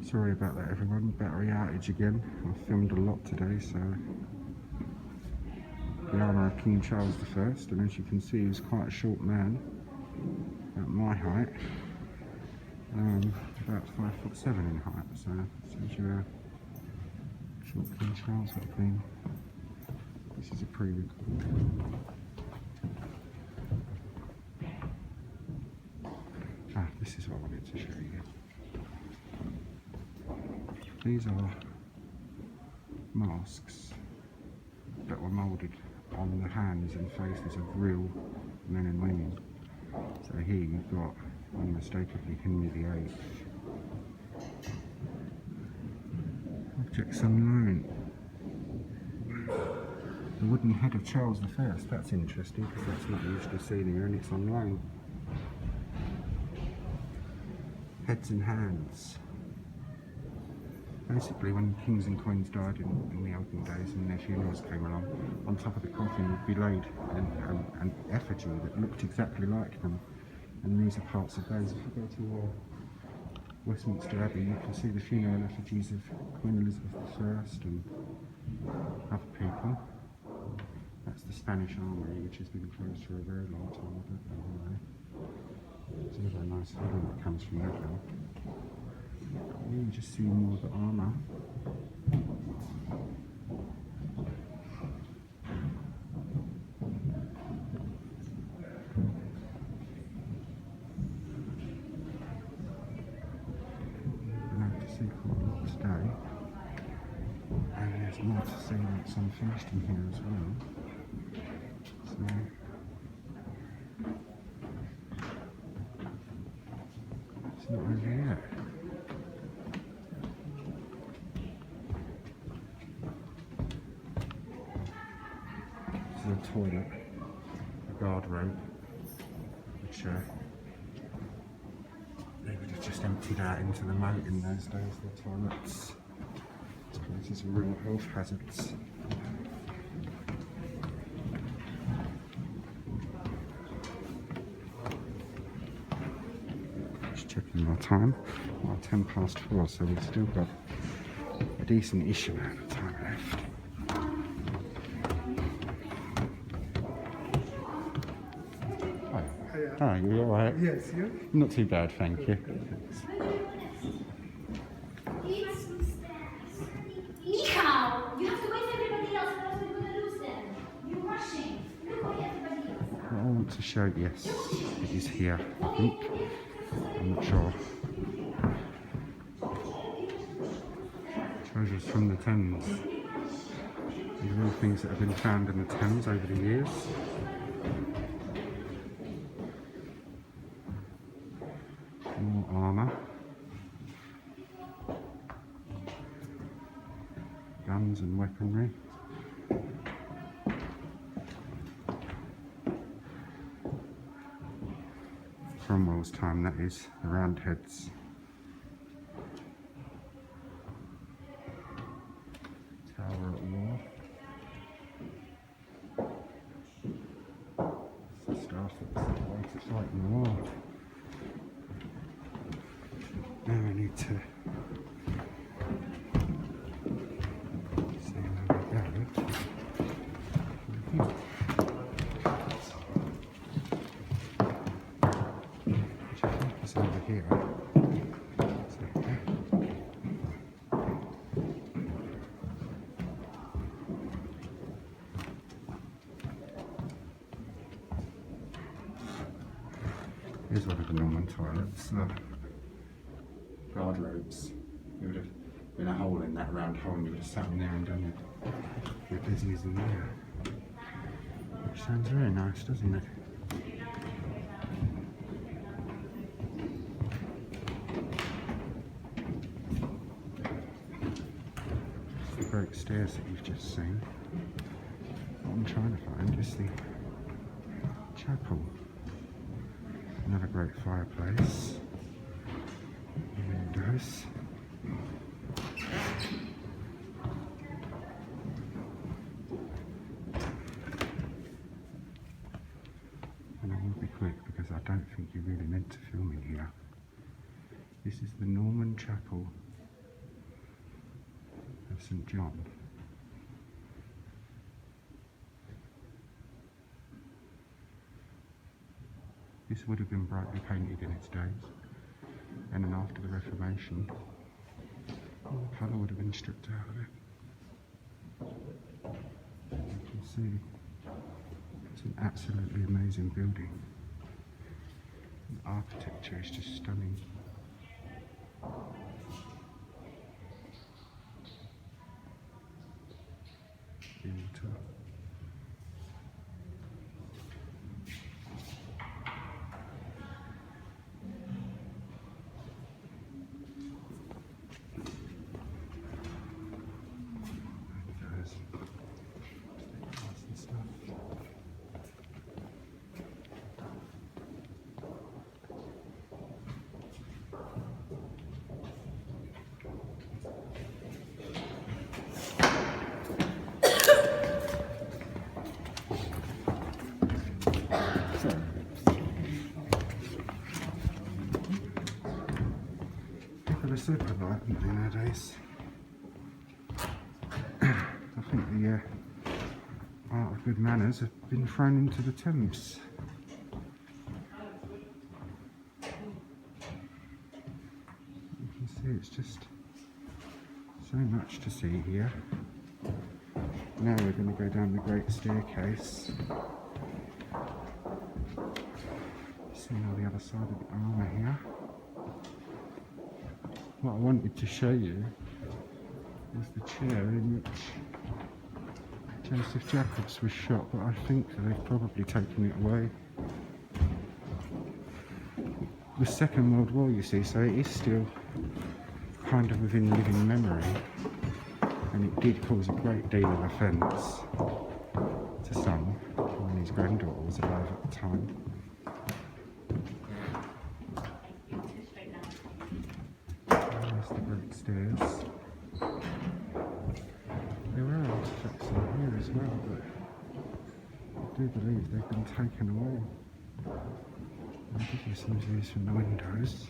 Sorry about that everyone, battery outage again. I've filmed a lot today, so the armour of King Charles I, and as you can see he's quite a short man, about my height, about 5'7" in height, so since you're a short King Charles sort of thing. This is a pre-record. This is what I wanted to show you. These are masks that were moulded on the hands and faces of real men and women. So here you've got unmistakably Henry VIII. Objects unknown. The wooden head of Charles I, that's interesting because that's not usually seen here and it's on loan. Heads and hands. Basically, when kings and queens died in the olden days and their funerals came along, on top of the coffin would be laid an effigy that looked exactly like them. And these are parts of those. If you go to Westminster Abbey, you can see the funeral effigies of Queen Elizabeth I and other people. That's the Spanish Armory, which has been closed for a very long time. I don't know why. It's a very nice feeling that comes from that now. You can just see more of the armour. Been able to see quite a lot today. And there's more to see that's unfinished in here as well. So it's not over yet. This is a toilet, a guard room, which they would have just emptied out into the moat in those days, the toilets. This place is real health hazards. Checking our time, 4:10, so we've still got a decent-ish amount of time left. Hi, you alright? Yes, you? Not too bad, thank you. Anyhow, you have to wait for everybody else, otherwise we're going to lose them. You're rushing. Look at everybody else. What I want to show, yes, it is here, I think. I'm not sure. Treasures from the Thames. These are all things that have been found in the Thames over the years. More armour. Guns and weaponry. Cromwell's time, that is, the Roundheads. Tower at War. It's the staff that was sent away to fight in the war. Now we need to see where we go. Which I think is over here. Here's one of the Norman toilets. Guard robes. There would have been a hole in that round hole and you would have sat in there and done your business in there. Which sounds very nice, doesn't it? The great stairs that you've just seen. What I'm trying to find is the chapel. Another great fireplace. Windows. And I will be quick because I don't think you're really meant to film in here. This is the Norman Chapel St. John. This would have been brightly painted in its days, and then after the Reformation, all the colour would have been stripped out of it. You can see it's an absolutely amazing building. The architecture is just stunning. Beautiful. People are super polite, aren't they, nowadays? I think the art of good manners have been thrown into the Thames. You can see it's just so much to see here. Now we're going to go down the Great Staircase. See on the other side of the armour here. What I wanted to show you is the chair in which Joseph Jacobs was shot, but I think they've probably taken it away. The Second World War, you see, so it is still kind of within living memory, and it did cause a great deal of offence to some when his granddaughter was alive at the time. There's the great stairs. There are artifacts in here as well, but I do believe they've been taken away. I'll give you some views from the windows.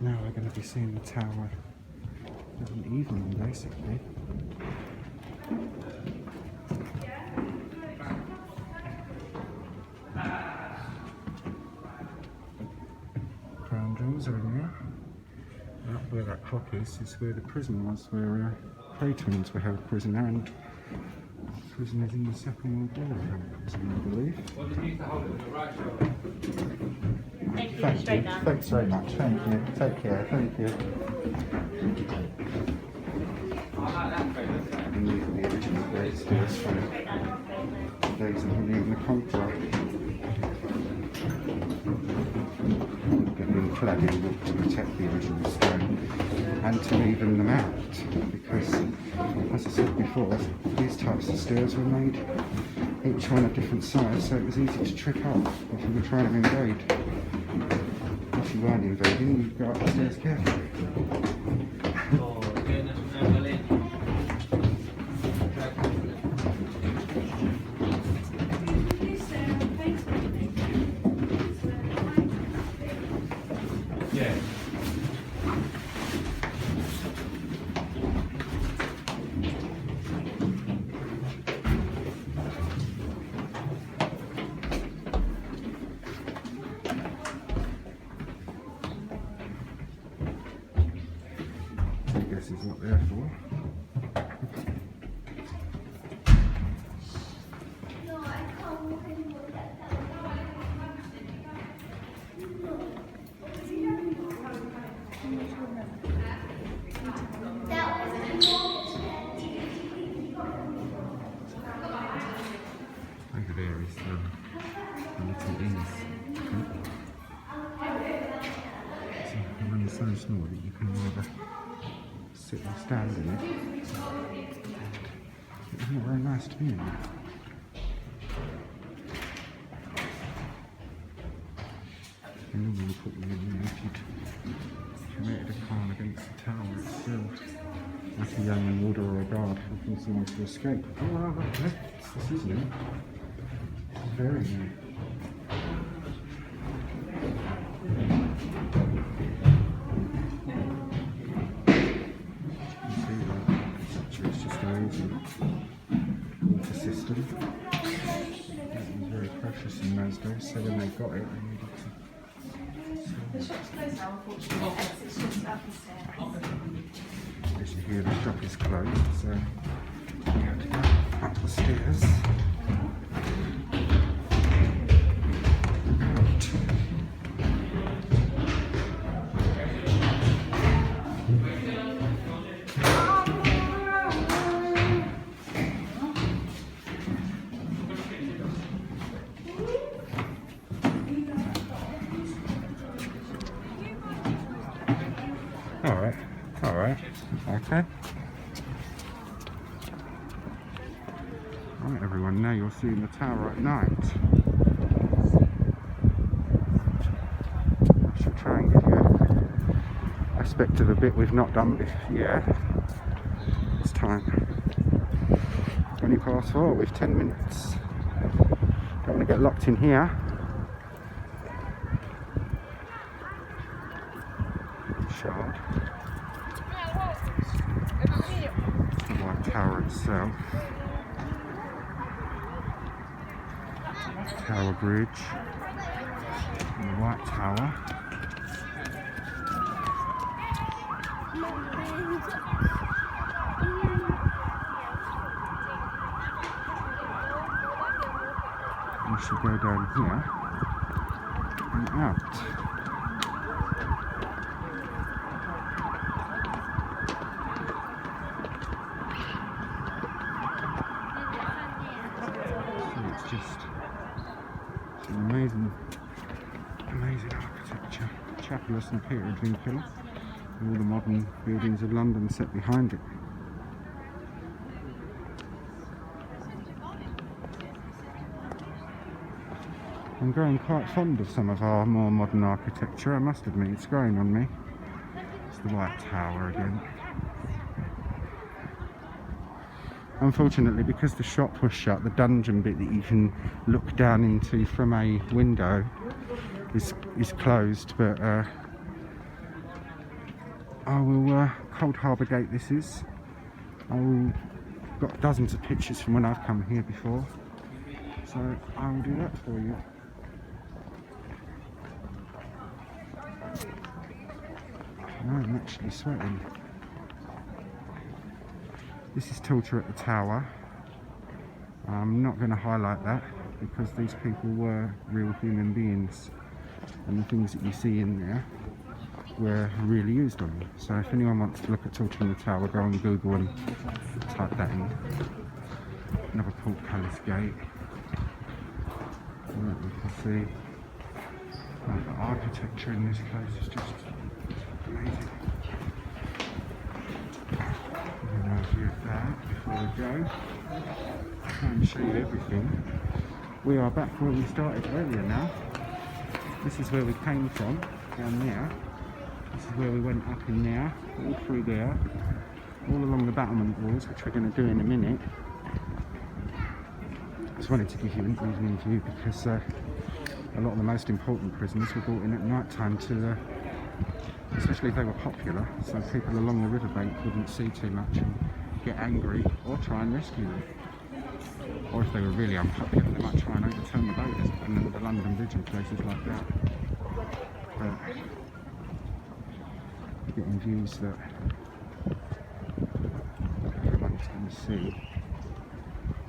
Now we're going to be seeing the tower of an evening, basically. Crown jewels are in there. Up where that clock is where the prison was, where Claytons were held prisoner, and prisoners in the Second World War were held prisoner, I believe. Thank you. Thank Straight you. down. Thanks very much. Thank you. Take care. Thank you. And these are the original great stairs from the days of William the Conqueror. Getting cladding wood to protect the original stone and to even them out, because, as I said before, these types of stairs were made each one a different size, so it was easy to trip up if you were trying to invade. If you weren't invading, you'd go up the stairs carefully. This is what they're for. Over there is the little inns. So the one is so small that you can either sit or stand in it. It's not very nice to be in there. They normally put you in there if you'd committed a crime against the tower. It's still like a young warder or a guard looking for someone to escape. Oh, wow, this is new. Very new. It's just amazing. Water system. It was very precious in those days, so when they got it, they needed to. The shop's closed now, unfortunately. It's just up the stairs. As you hear, the shop is closed, so we had to go up the stairs. Alright, okay. Right everyone, now you're seeing the tower at night. I shall try and give you an aspect of a bit we've not done yet. It's time. 4:20 with 10 minutes. Don't want to get locked in here. Shard. The White Tower itself. Tower Bridge. And the White Tower. We should go down here and out. It's an amazing architecture. Chapel of St Peter Adventine, and all the modern buildings of London set behind it. I'm growing quite fond of some of our more modern architecture, I must admit, it's growing on me. It's the White Tower again. Unfortunately, because the shop was shut, the dungeon bit that you can look down into from a window is closed, but I will Cold Harbour Gate this is. Got dozens of pictures from when I've come here before, so I will do that for you. I'm actually sweating. This is Torture at the Tower. I'm not going to highlight that because these people were real human beings, and the things that you see in there were really used on them. So if anyone wants to look at Torture at the Tower, go on Google and type that in. Another portcullis gate. And you can see the architecture in this place is just amazing. View of that before we go. Try and show you everything. We are back where we started earlier now. This is where we came from, down there. This is where we went up in there, all through there, all along the battlement walls, which we're going to do in a minute. I just wanted to give you an evening view because a lot of the most important prisoners were brought in at night time to especially if they were popular, so people along the riverbank wouldn't see too much and get angry or try and rescue them. Or if they were really unpopular, they might try and overturn the boat and the London Bridge and places like that. But getting views that everyone's going to see.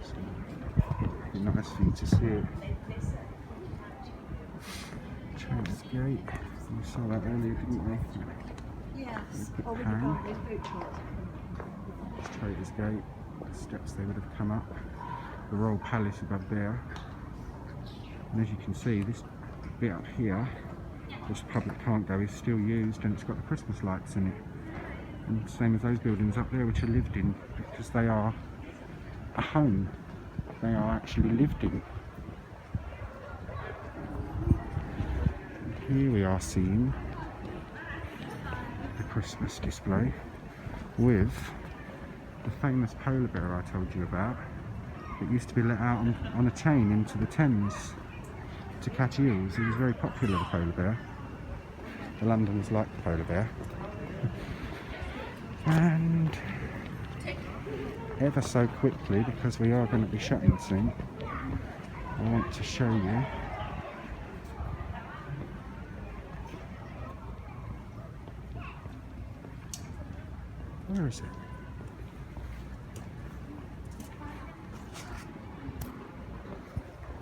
So it'd be nice for you to see it. Trader's Gate. We saw that earlier, didn't we? Yes. Trader's Gate, the steps they would have come up, the Royal Palace above there, and as you can see, this bit up here, which the public can't go, is still used, and it's got the Christmas lights in it, and same as those buildings up there which are lived in, because they are a home, they are actually lived in. And here we are seeing the Christmas display with the famous polar bear I told you about that used to be let out on a chain into the Thames to catch eels. He was very popular, the polar bear. The Londoners like the polar bear. And ever so quickly, because we are going to be shutting soon, I want to show you where is it?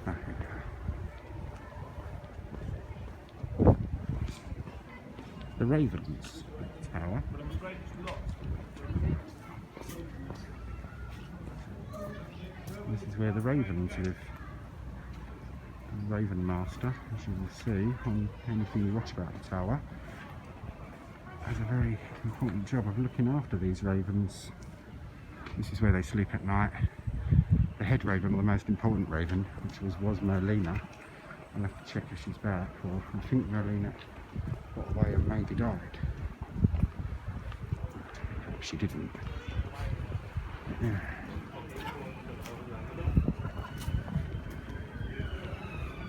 Ah, here we go. The Ravens Tower. This is where the ravens live. The Raven Master, as you will see on anything you watch about the tower, has a very important job of looking after these ravens. This is where they sleep at night. The head raven, or the most important raven, which was Merlina. I'll have to check if she's back, or I think Merlina got away and maybe died. Hope she didn't. Yeah.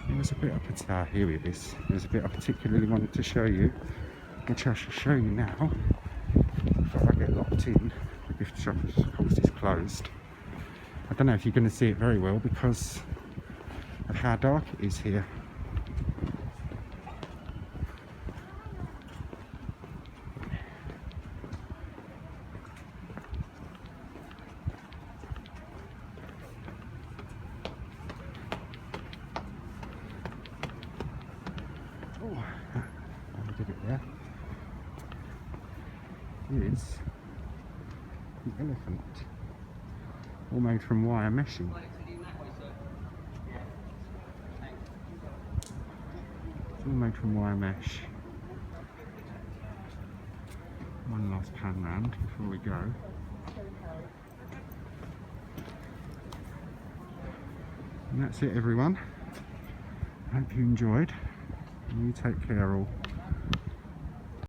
There's a bit up here it is. There's a bit I particularly wanted to show you, which I shall show you now. Before I get locked in. The gift shop, of course, is closed. I don't know if you're going to see it very well because of how dark it is here. Oh, I did it there. Is the elephant, all made from wire meshing. It's all made from wire mesh. One last pan round before we go. And that's it, everyone. I hope you enjoyed. And you take care all.